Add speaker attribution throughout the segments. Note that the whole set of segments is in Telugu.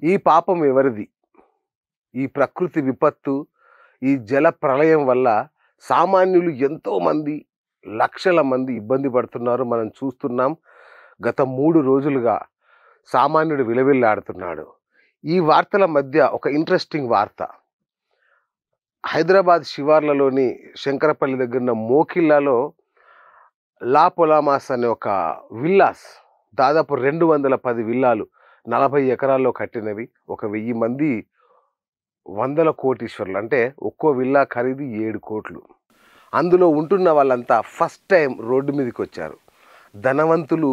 Speaker 1: ఈ పాపం ఎవరిది? ఈ ప్రకృతి విపత్తు, ఈ జల ప్రళయం వల్ల సామాన్యులు ఎంతోమంది, లక్షల మంది ఇబ్బంది పడుతున్నారు. మనం చూస్తున్నాం. గత 3 రోజులుగా సామాన్యుడు విలవిల్లాడుతున్నాడు. ఈ వార్తల మధ్య ఒక ఇంట్రెస్టింగ్ వార్త. హైదరాబాద్ శివార్లలోని శంకరపల్లి దగ్గరున్న మోకిల్లాలో లా పొలామాస్ అనే ఒక విల్లాస్, దాదాపు 210 విల్లాలు 40 ఎకరాల్లో కట్టినవి. ఒక 1000 మంది వందల కోటీశ్వరులు. అంటే ఒక్కో విల్లా ఖరీదు 7 కోట్లు. అందులో ఉంటున్న వాళ్ళంతా ఫస్ట్ టైం రోడ్డు మీదకి వచ్చారు. ధనవంతులు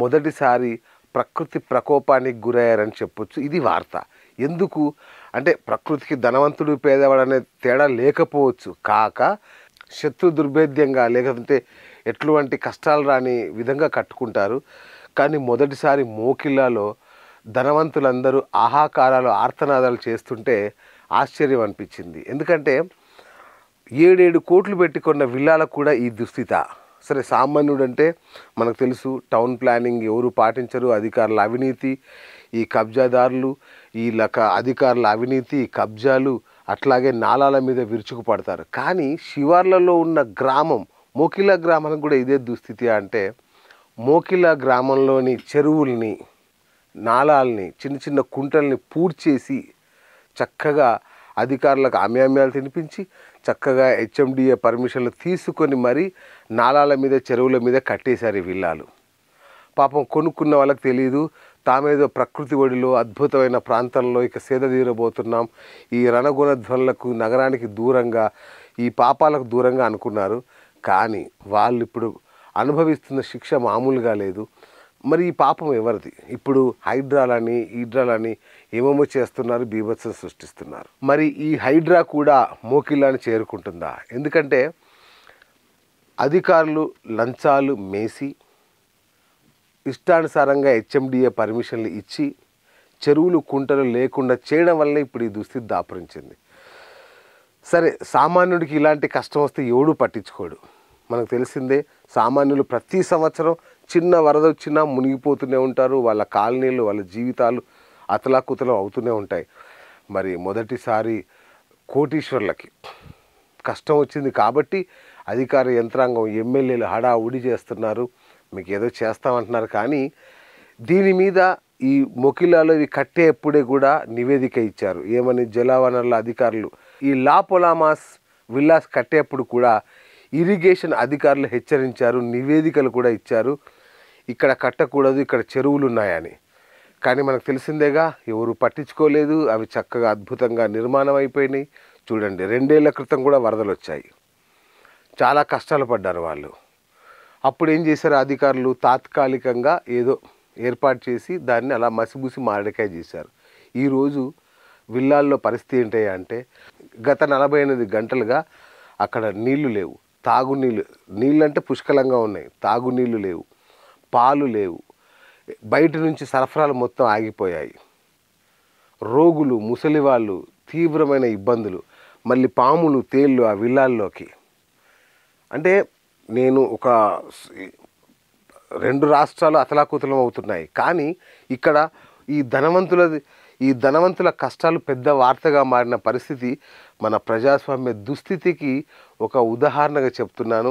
Speaker 1: మొదటిసారి ప్రకృతి ప్రకోపానికి గురయ్యారని చెప్పొచ్చు. ఇది వార్త. ఎందుకు అంటే ప్రకృతికి ధనవంతుడు పేదవాడు అనే తేడా లేకపోవచ్చు, కాక శత్రు దుర్భేద్యంగా లేకపోతే ఎటువంటి కష్టాలు రాని విధంగా కట్టుకుంటారు. కానీ మొదటిసారి మోకిల్లాలో ధనవంతులందరూ ఆహాకారాలు ఆర్తనాదాలు చేస్తుంటే ఆశ్చర్యం అనిపించింది. ఎందుకంటే 7 కోట్లు పెట్టుకున్న విల్లాలకు కూడా ఈ దుస్థిత. సరే, సామాన్యుడు అంటే మనకు తెలుసు, టౌన్ ప్లానింగ్ ఎవరు పాటించరు, అధికారుల అవినీతి, ఈ కబ్జాదారులు, ఈ అధికారుల అవినీతి, కబ్జాలు, అట్లాగే నాలాల మీద విరుచుకుపడతారు. కానీ శివార్లలో ఉన్న గ్రామం మోకిలా గ్రామానికి కూడా ఇదే దుస్థితి. అంటే మోకిలా గ్రామంలోని చెరువుల్ని, నాలాల్ని, చిన్న చిన్న కుంటల్ని పూడ్చేసి చక్కగా అధికారులకు అమ్యామ్యాలు తినిపించి చక్కగా హెచ్ఎండిఏ పర్మిషన్లు తీసుకొని మరీ నాలాల మీద, చెరువుల మీద కట్టేశారు ఈ విల్లాలు. పాపం కొనుక్కున్న వాళ్ళకి తెలియదు, తామేదో ప్రకృతి ఒడిలో అద్భుతమైన ప్రాంతంలో ఇక సేద తీరబోతున్నాం, ఈ రణగుణధ్వనులకు, నగరానికి దూరంగా, ఈ పాపాలకు దూరంగా అనుకున్నారు. కానీ వాళ్ళు ఇప్పుడు అనుభవిస్తున్న శిక్ష మామూలుగా లేదు. మరి ఈ పాపం ఎవరిది? ఇప్పుడు హైడ్రాలని, ఈడ్రాలని ఏమేమో చేస్తున్నారు, బీభత్సం సృష్టిస్తున్నారు. మరి ఈ హైడ్రా కూడా మోకిల్లాని చేరుకుంటుందా? ఎందుకంటే అధికారులు లంచాలు మేసి ఇష్టానుసారంగా హెచ్ఎండిఏ పర్మిషన్లు ఇచ్చి చెరువులు, కుంటలు లేకుండా చేయడం వల్ల ఇప్పుడు ఈ దుస్థితి దాపురించింది. సరే, సామాన్యుడికి ఇలాంటి కష్టం వస్తే ఎవడూ పట్టించుకోడు. మనకు తెలిసిందే, సామాన్యులు ప్రతి సంవత్సరం చిన్న వరద వచ్చినా మునిగిపోతూనే ఉంటారు. వాళ్ళ కాలనీలు, వాళ్ళ జీవితాలు అతలాకుతలం అవుతూనే ఉంటాయి. మరి మొదటిసారి కోటీశ్వర్లకి కష్టం వచ్చింది కాబట్టి అధికార యంత్రాంగం, ఎమ్మెల్యేలు హడావుడి చేస్తున్నారు, మీకు ఏదో చేస్తామంటున్నారు. కానీ దీని మీద ఈ మొకిలాలో ఇవి కట్టేప్పుడే కూడా నివేదిక ఇచ్చారు. ఏమని? జలవనరుల అధికారులు ఈ లా పొలామాస్ విల్లాస్ కట్టేప్పుడు కూడా ఇరిగేషన్ అధికారులు హెచ్చరించారు, నివేదికలు కూడా ఇచ్చారు, ఇక్కడ కట్టకూడదు, ఇక్కడ చెరువులు ఉన్నాయని. కానీ మనకు తెలిసిందేగా, ఎవరు పట్టించుకోలేదు. అవి చక్కగా అద్భుతంగా నిర్మాణం అయిపోయినాయి. చూడండి, 2 ఏళ్ల క్రితం కూడా వరదలు వచ్చాయి, చాలా కష్టాలు పడ్డారు వాళ్ళు. అప్పుడు ఏం చేశారు అధికారులు? తాత్కాలికంగా ఏదో ఏర్పాటు చేసి దాన్ని అలా మసిబూసి మారడికాయ చేశారు. ఈరోజు విల్లాల్లో పరిస్థితి ఏంటి అంటే, గత 48 గంటలుగా అక్కడ నీళ్లు లేవు, తాగునీళ్ళు, నీళ్ళంటే పుష్కలంగా ఉన్నాయి, తాగునీళ్ళు లేవు, పాలు లేవు, బయట నుంచి సరఫరాలు మొత్తం ఆగిపోయాయి. రోగులు, ముసలివాళ్ళు, తీవ్రమైన ఇబ్బందులు, మళ్ళీ పాములు, తేళ్ళు ఆ విల్లాల్లోకి. అంటే నేను ఒక 2 రాష్ట్రాలు అతలాకుతలం అవుతున్నాయి. కానీ ఇక్కడ ఈ ధనవంతుల కష్టాలు పెద్ద వార్తగా మారిన పరిస్థితి మన ప్రజాస్వామ్య దుస్థితికి ఒక ఉదాహరణగా చెప్తున్నాను.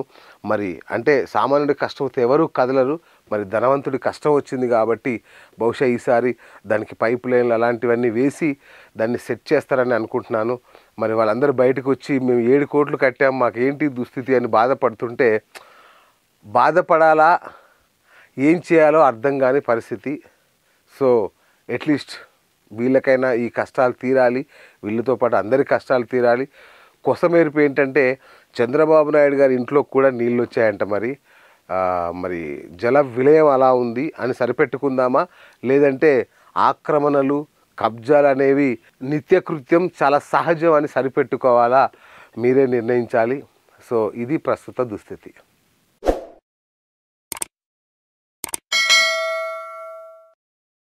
Speaker 1: మరి అంటే సామాన్యుడి కష్టం వస్తే ఎవరు కదలరు. మరి ధనవంతుడి కష్టం వచ్చింది కాబట్టి బహుశా ఈసారి దానికి పైప్ లైన్లు అలాంటివన్నీ వేసి దాన్ని సెట్ చేస్తారని అనుకుంటున్నాను. మరి వాళ్ళందరూ బయటకు వచ్చి మేము 7 కోట్లు కట్టాం, మాకేంటి దుస్థితి అని బాధపడుతుంటే, బాధపడాలా, ఏం చేయాలో అర్థం కాని పరిస్థితి. సో అట్లీస్ట్ వీళ్ళకైనా ఈ కష్టాలు తీరాలి, వీళ్ళతో పాటు అందరి కష్టాలు తీరాలి. కొసమేర్పు ఏంటంటే, చంద్రబాబు నాయుడు గారి ఇంట్లో కూడా నీళ్ళు వచ్చాయంట. మరి జల విలయం అలా ఉంది అని సరిపెట్టుకుందామా, లేదంటే ఆక్రమణలు, కబ్జాలు అనేవి నిత్యకృత్యం, చాలా సహజం అని సరిపెట్టుకోవాలా? మీరే నిర్ణయించాలి. సో ఇది ప్రస్తుత దుస్థితి.